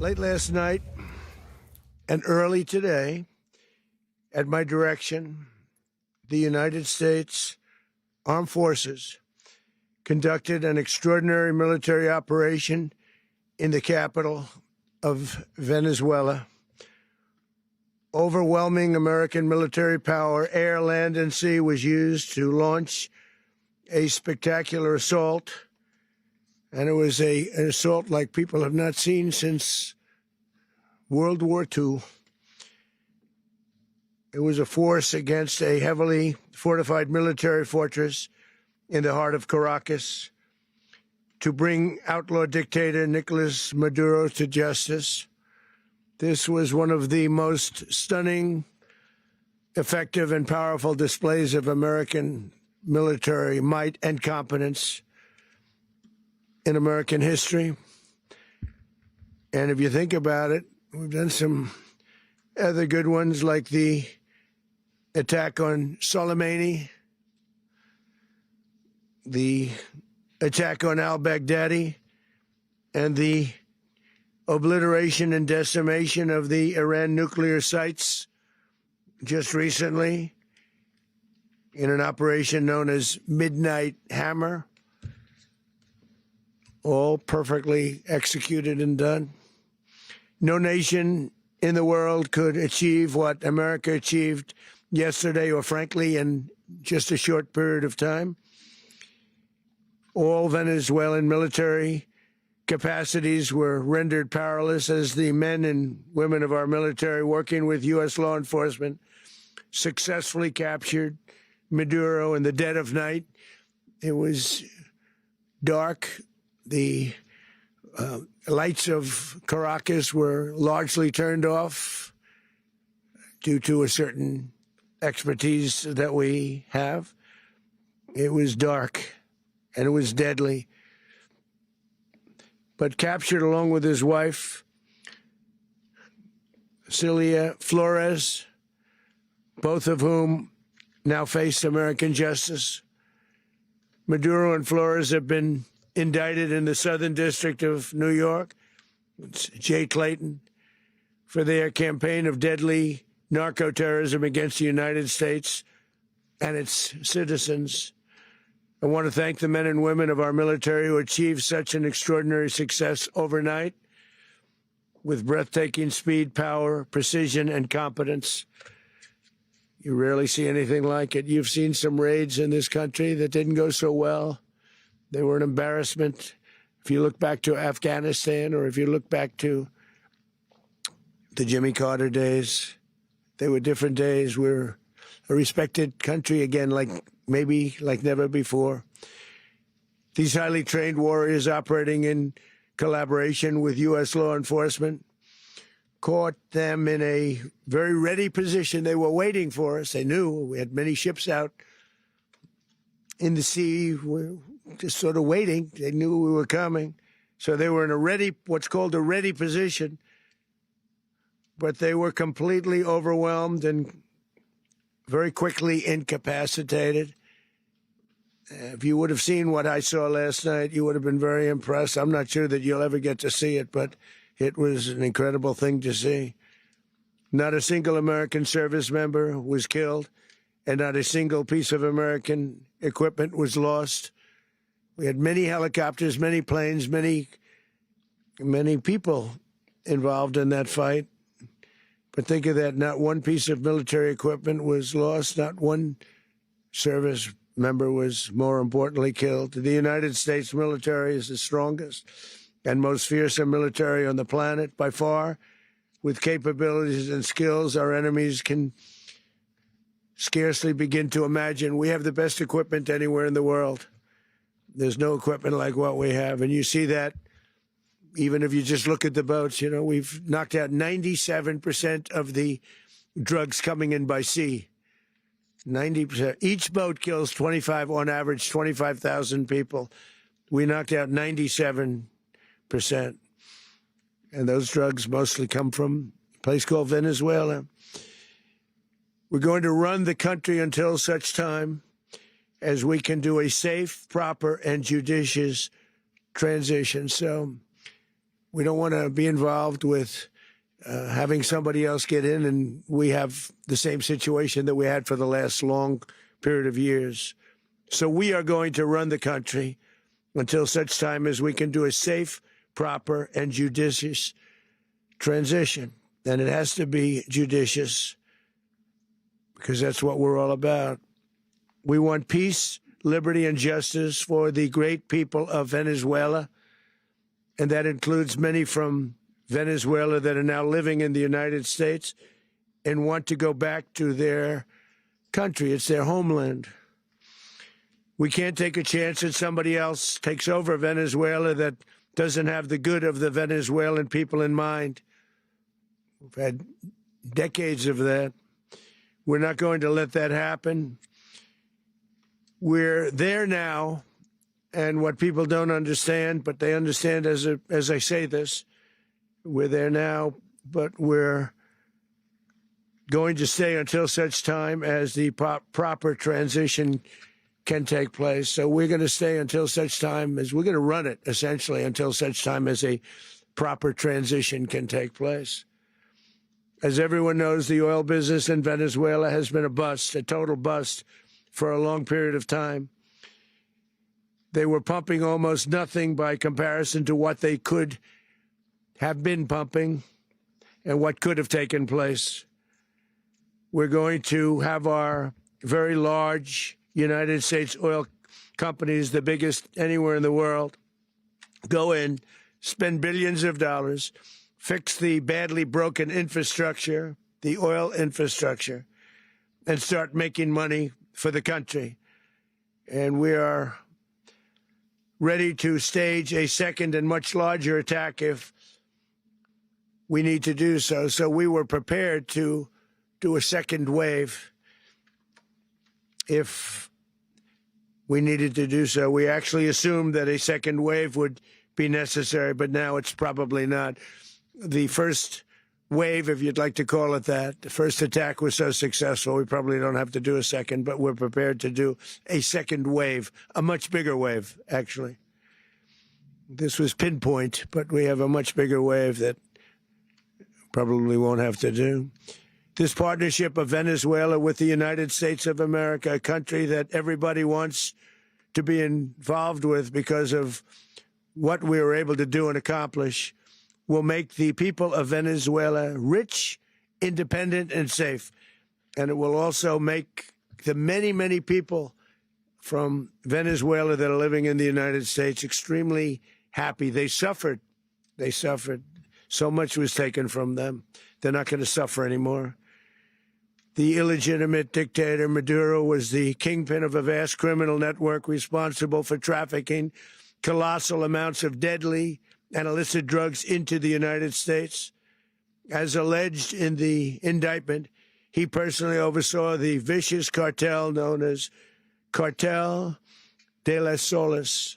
Late last night and early today, at my direction, the United States Armed Forces conducted an extraordinary military operation in the capital of Venezuela. Overwhelming American military power, air, land, and sea, was used to launch a spectacular assault. And it was an assault like people have not seen since World War II. It was a force against a heavily fortified military fortress in the heart of Caracas to bring outlaw dictator Nicolas Maduro to justice. This was one of the most stunning, effective, and powerful displays of American military might and competence in American history. And if you think about it, we've done some other good ones, like the attack on Soleimani, the attack on al-Baghdadi, and the obliteration and decimation of the Iran nuclear sites just recently in an operation known as Midnight Hammer. All perfectly executed and done. No nation in the world could achieve what America achieved yesterday, or frankly, in just a short period of time. All Venezuelan military capacities were rendered powerless as the men and women of our military, working with U.S. law enforcement, successfully captured Maduro in the dead of night. It was dark. The lights of Caracas were largely turned off due to a certain expertise that we have. It was dark and it was deadly. But captured along with his wife, Celia Flores, both of whom now face American justice. Maduro and Flores have been indicted in the Southern District of New York, it's Jay Clayton, for their campaign of deadly narco-terrorism against the United States and its citizens. I want to thank the men and women of our military who achieved such an extraordinary success overnight with breathtaking speed, power, precision, and competence. You rarely see anything like it. You've seen some raids in this country that didn't go so well. They were an embarrassment. If you look back to Afghanistan, or if you look back to the Jimmy Carter days, they were different days. We're a respected country again, like never before. These highly trained warriors, operating in collaboration with U.S. law enforcement, caught them in a very ready position. They were waiting for us. They knew we had many ships out in the sea, just sort of waiting. They knew we were coming. So they were in what's called a ready position. But they were completely overwhelmed and very quickly incapacitated. If you would have seen what I saw last night, you would have been very impressed. I'm not sure that you'll ever get to see it, but it was an incredible thing to see. Not a single American service member was killed, and not a single piece of American equipment was lost. We had many helicopters, many planes, many people involved in that fight. But think of that, not one piece of military equipment was lost, not one service member was, more importantly, killed. The United States military is the strongest and most fearsome military on the planet by far. With capabilities and skills our enemies can scarcely begin to imagine. We have the best equipment anywhere in the world. There's no equipment like what we have. And you see that even if you just look at the boats. You know, we've knocked out 97% of the drugs coming in by sea. 90%. Each boat kills on average, 25,000 people. We knocked out 97%. And those drugs mostly come from a place called Venezuela. We're going to run the country until such time as we can do a safe, proper, and judicious transition. So We don't want to be involved with having somebody else get in, and we have the same situation that we had for the last long period of years. So we are going to run the country until such time as we can do a safe, proper, and judicious transition. And it has to be judicious because that's what we're all about. We want peace, liberty, and justice for the great people of Venezuela, and that includes many from Venezuela that are now living in the United States and want to go back to their country. It's their homeland. We can't take a chance that somebody else takes over Venezuela that doesn't have the good of the Venezuelan people in mind. We've had decades of that. We're not going to let that happen. We're there now, and what people don't understand, but they understand as I say this, we're there now, but we're going to stay until such time as the proper transition can take place. So we're going to stay until such time as we're going to run it, essentially, until such time as a proper transition can take place. As everyone knows, the oil business in Venezuela has been a bust, a total bust, for a long period of time. They were pumping almost nothing by comparison to what they could have been pumping and what could have taken place. We're going to have our very large United States oil companies, the biggest anywhere in the world, go in, spend billions of dollars, fix the badly broken infrastructure, the oil infrastructure, and start making money for the country. And we are ready to stage a second and much larger attack if we need to do so. So we were prepared to do a second wave if we needed to do so. We actually assumed that a second wave would be necessary, but now it's probably not. The first wave, if you'd like to call it that, the first attack was so successful, we probably don't have to do a second, but we're prepared to do a second wave, a much bigger wave, actually. This was pinpoint, but we have a much bigger wave that probably won't have to do. This partnership of Venezuela with the United States of America, a country that everybody wants to be involved with because of what we were able to do and accomplish, will make the people of Venezuela rich, independent, and safe. And it will also make the many, many people from Venezuela that are living in the United States extremely happy. They suffered. They suffered. So much was taken from them. They're not going to suffer anymore. The illegitimate dictator Maduro was the kingpin of a vast criminal network responsible for trafficking colossal amounts of deadly and illicit drugs into the United States. As alleged in the indictment, he personally oversaw the vicious cartel known as Cartel de las Solas,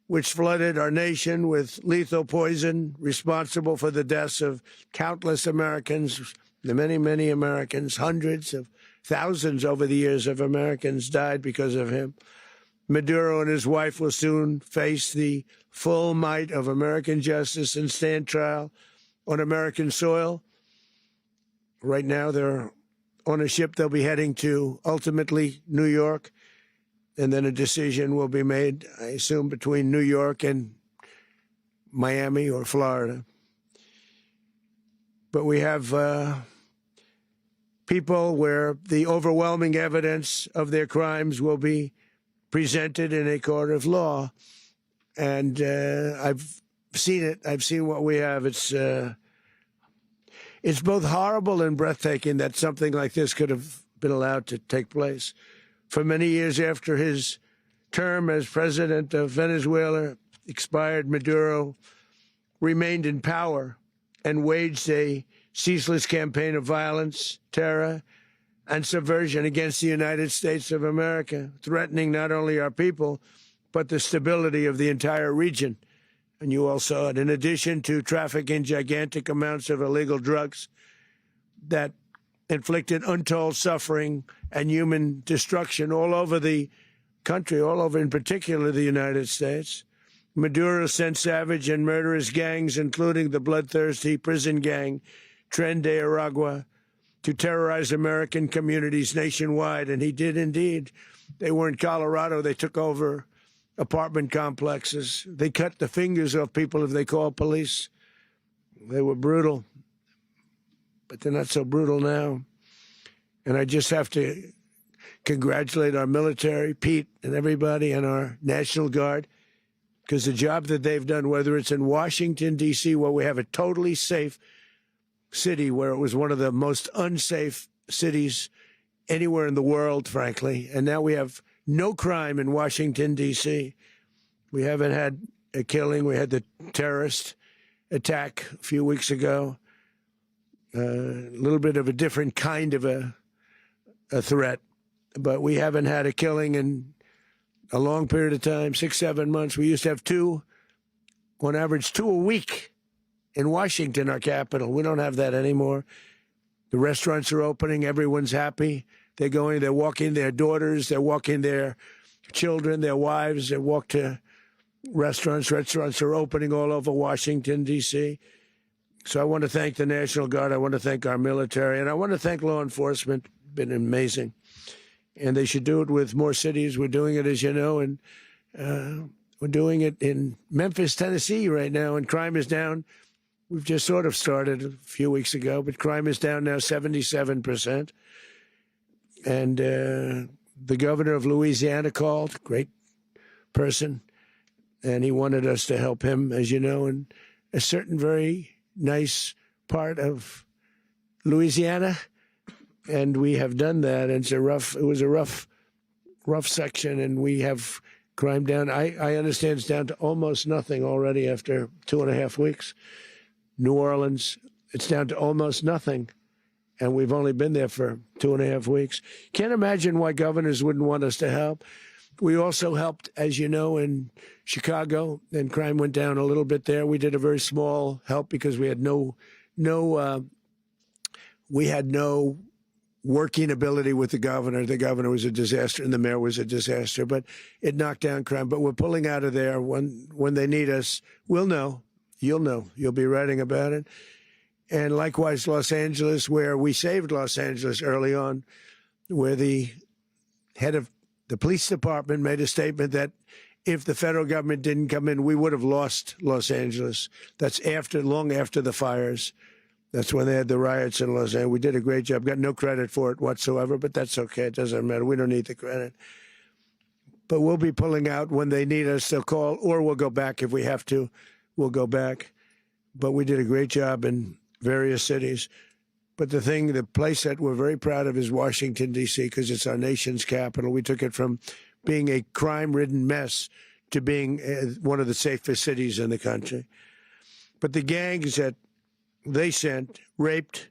which flooded our nation with lethal poison, responsible for the deaths of countless Americans, the many, many Americans. Hundreds of thousands over the years of Americans died because of him. Maduro and his wife will soon face the full might of American justice and stand trial on American soil. Right now, they're on a ship they'll be heading to, ultimately, New York. And then a decision will be made, I assume, between New York and Miami or Florida. But we have people where the overwhelming evidence of their crimes will be presented in a court of law. And I've seen it. I've seen what we have. It's both horrible and breathtaking that something like this could have been allowed to take place. For many years after his term as president of Venezuela expired, Maduro remained in power and waged a ceaseless campaign of violence, terror, and subversion against the United States of America, threatening not only our people, but the stability of the entire region. And you all saw it. In addition to trafficking gigantic amounts of illegal drugs that inflicted untold suffering and human destruction all over the country, all over, in particular, the United States, Maduro sent savage and murderous gangs, including the bloodthirsty prison gang, Tren de Aragua, to terrorize American communities nationwide. And he did indeed. They were in Colorado. They took over apartment complexes. They cut the fingers off people if they called police. They were brutal, but they're not so brutal now. And I just have to congratulate our military, Pete and everybody, and our National Guard, because the job that they've done, whether it's in Washington, D.C., where we have a totally safe city, where it was one of the most unsafe cities anywhere in the world, frankly, and now we have no crime in Washington, D.C. We haven't had a killing. We had the terrorist attack a few weeks ago, a little bit of a different kind of a threat, but we haven't had a killing in a long period of time, 6, 7 months. We used to have two, on average, 2 a week in Washington, our capital. We don't have that anymore. The restaurants are opening. Everyone's happy. They're going, they're walking their daughters. They're walking their children, their wives. They walk to restaurants. Restaurants are opening all over Washington, D.C. So I want to thank the National Guard. I want to thank our military. And I want to thank law enforcement. Been amazing. And they should do it with more cities. We're doing it, as you know, and we're doing it in Memphis, Tennessee right now, and crime is down. We've just sort of started a few weeks ago, but crime is down now 77%. And the governor of Louisiana called, great person, and he wanted us to help him, as you know, in a certain very nice part of Louisiana. And we have done that. And it was a rough section, and we have crime down. I understand it's down to almost nothing already after 2.5 weeks. New Orleans, it's down to almost nothing. And we've only been there for 2.5 weeks. Can't imagine why governors wouldn't want us to help. We also helped, as you know, in Chicago, and crime went down a little bit there. We did a very small help because we had no working ability with the governor. The governor was a disaster, and the mayor was a disaster. But it knocked down crime. But we're pulling out of there. When they need us, we'll know. You'll know. You'll be writing about it. And likewise, Los Angeles, where we saved Los Angeles early on, where the head of the police department made a statement that if the federal government didn't come in, we would have lost Los Angeles. That's long after the fires. That's when they had the riots in Los Angeles. We did a great job. Got no credit for it whatsoever, but that's okay. It doesn't matter. We don't need the credit. But we'll be pulling out when they need us. They'll call, or we'll go back if we have to. We'll go back. But we did a great job in various cities. But the place that we're very proud of is Washington, D.C., because it's our nation's capital. We took it from being a crime-ridden mess to being one of the safest cities in the country. But the gangs that they sent raped,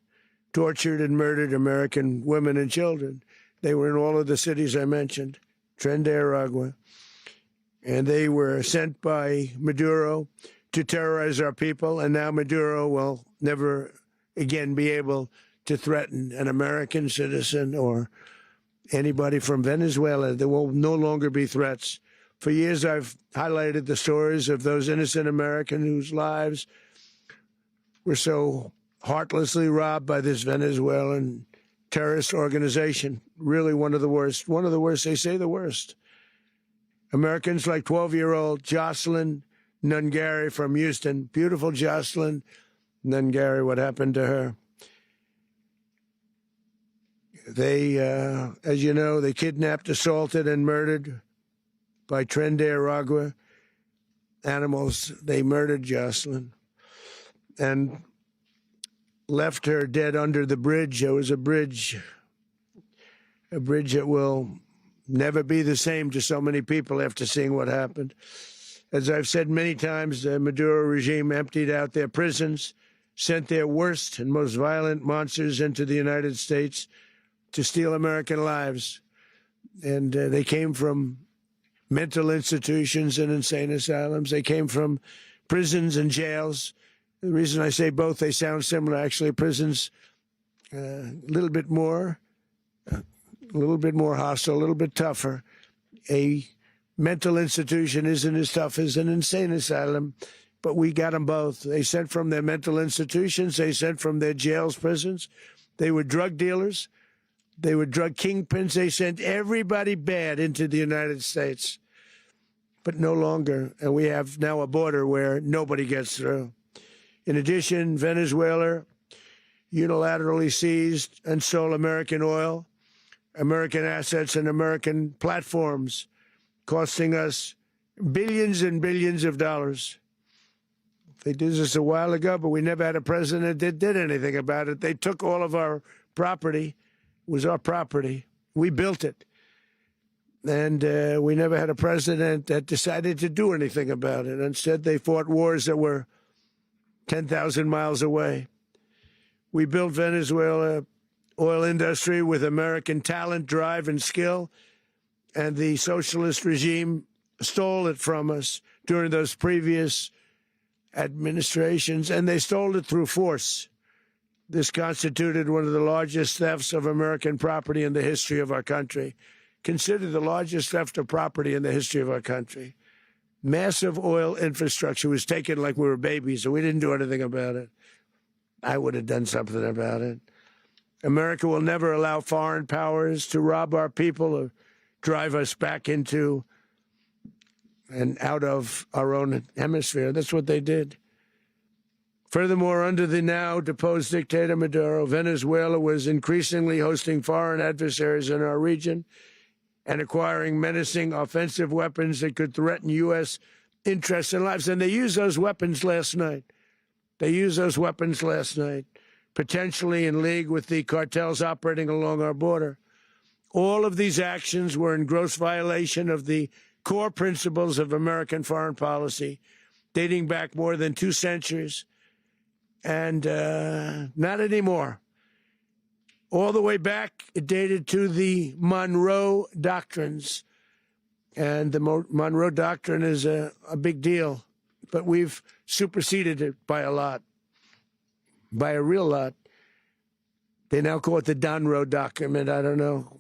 tortured, and murdered American women and children. They were in all of the cities I mentioned, Tren de Aragua. And they were sent by Maduro to terrorize our people, and now Maduro will never again be able to threaten an American citizen or anybody from Venezuela. There will no longer be threats. For years, I've highlighted the stories of those innocent Americans whose lives were so heartlessly robbed by this Venezuelan terrorist organization. Really one of the worst. One of the worst, they say the worst. Americans like 12-year-old Jocelyn Nungari from Houston. Beautiful Jocelyn Nungari, what happened to her? They, as you know, they kidnapped, assaulted, and murdered by Tren de Aragua animals. They murdered Jocelyn and left her dead under the bridge. There was a bridge that will never be the same to so many people after seeing what happened. As I've said many times, the Maduro regime emptied out their prisons, sent their worst and most violent monsters into the United States to steal American lives. And they came from mental institutions and insane asylums. They came from prisons and jails. The reason I say both, they sound similar. Actually, prisons a little bit more hostile, a little bit tougher. A mental institution isn't as tough as an insane asylum, but we got them both. They sent from their mental institutions. They sent from their jails, prisons. They were drug dealers. They were drug kingpins. They sent everybody bad into the United States, but no longer. And we have now a border where nobody gets through. In addition, Venezuela unilaterally seized and stole American oil, American assets, and American platforms, costing us billions and billions of dollars. They did this a while ago, but we never had a president that did anything about it. They took all of our property. It was our property. We built it. And we never had a president that decided to do anything about it. Instead, they fought wars that were 10,000 miles away. We built Venezuela oil industry with American talent, drive, and skill, and the socialist regime stole it from us during those previous administrations, and they stole it through force. This constituted one of the largest thefts of American property in the history of our country. Considered the largest theft of property in the history of our country. Massive oil infrastructure was taken like we were babies, and we didn't do anything about it. I would have done something about it. America will never allow foreign powers to rob our people or drive us back into and out of our own hemisphere. That's what they did. Furthermore, under the now deposed dictator Maduro, Venezuela was increasingly hosting foreign adversaries in our region and acquiring menacing offensive weapons that could threaten U.S. interests and lives. And they used those weapons last night. Potentially in league with the cartels operating along our border. All of these actions were in gross violation of the core principles of American foreign policy, dating back more than 2 centuries. And not anymore. All the way back, it dated to the Monroe Doctrines. And the Monroe Doctrine is a big deal. But we've superseded it by a lot, by a real lot. They now call it the Monroe Document. I don't know.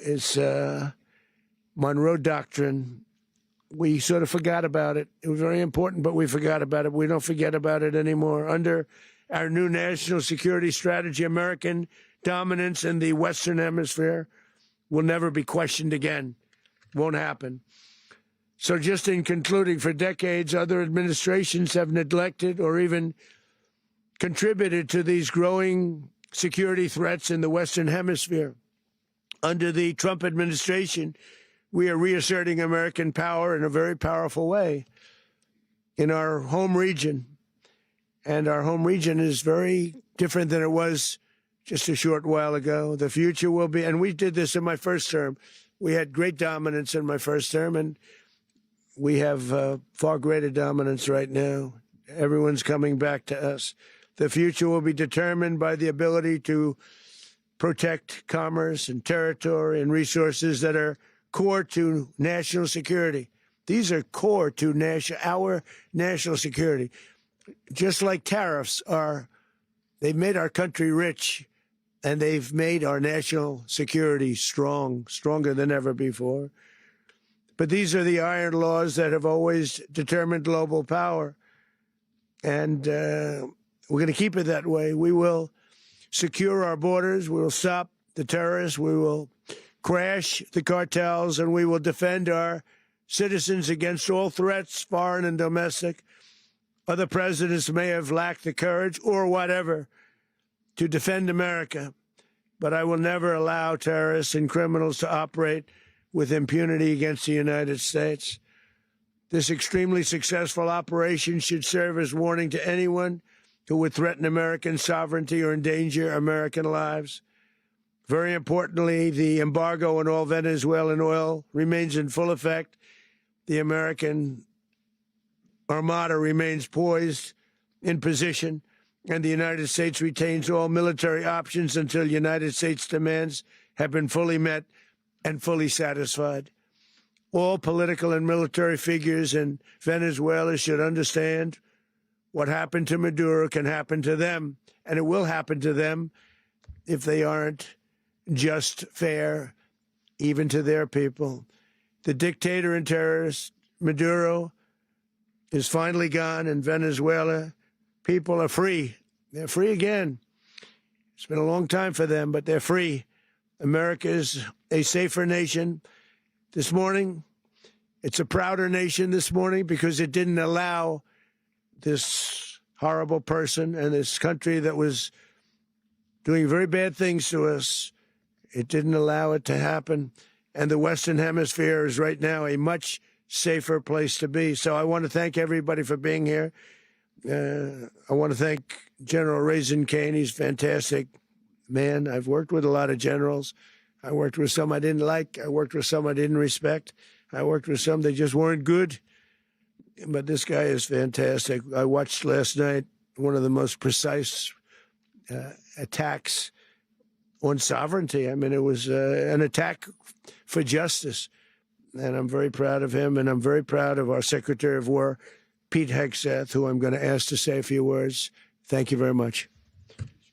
It's Monroe Doctrine. We sort of forgot about it. It was very important, but we forgot about it. We don't forget about it anymore. Under our new national security strategy, American dominance in the Western Hemisphere will never be questioned again. Won't happen. So just in concluding, for decades, other administrations have neglected or even contributed to these growing security threats in the Western Hemisphere. Under the Trump administration, we are reasserting American power in a very powerful way in our home region. And our home region is very different than it was just a short while ago. The future will be, and we did this in my first term. We had great dominance in my first term, and we have far greater dominance right now. Everyone's coming back to us. The future will be determined by the ability to protect commerce and territory and resources that are core to national security. These are core to our national security. Just like tariffs are, they've made our country rich, and they've made our national security stronger than ever before. But these are the iron laws that have always determined global power. And we're going to keep it that way. We will secure our borders. We will stop the terrorists. We will crash the cartels, and we will defend our citizens against all threats, foreign and domestic. Other presidents may have lacked the courage or whatever to defend America, but I will never allow terrorists and criminals to operate with impunity against the United States. This extremely successful operation should serve as warning to anyone who would threaten American sovereignty or endanger American lives. Very importantly, the embargo on all Venezuelan oil remains in full effect. The American Armada remains poised in position, and the United States retains all military options until United States demands have been fully met and fully satisfied. All political and military figures in Venezuela should understand what happened to Maduro can happen to them, and it will happen to them if they aren't just fair, even to their people. The dictator and terrorist, Maduro, is finally gone in Venezuela. People are free. They're free again. It's been a long time for them, but they're free. America is a safer nation this morning. It's a prouder nation this morning because it didn't allow this horrible person and this country that was doing very bad things to us. It didn't allow it to happen. And the Western Hemisphere is right now a much safer place to be. So I want to thank everybody for being here. I want to thank General Raisin Kane. He's a fantastic man. I've worked with a lot of generals. I worked with some I didn't like. I worked with some I didn't respect. I worked with some that just weren't good. But this guy is fantastic. I watched last night one of the most precise attacks on sovereignty. I mean, it was an attack for justice. And I'm very proud of him. And I'm very proud of our Secretary of War, Pete Hegseth, who I'm going to ask to say a few words. Thank you very much.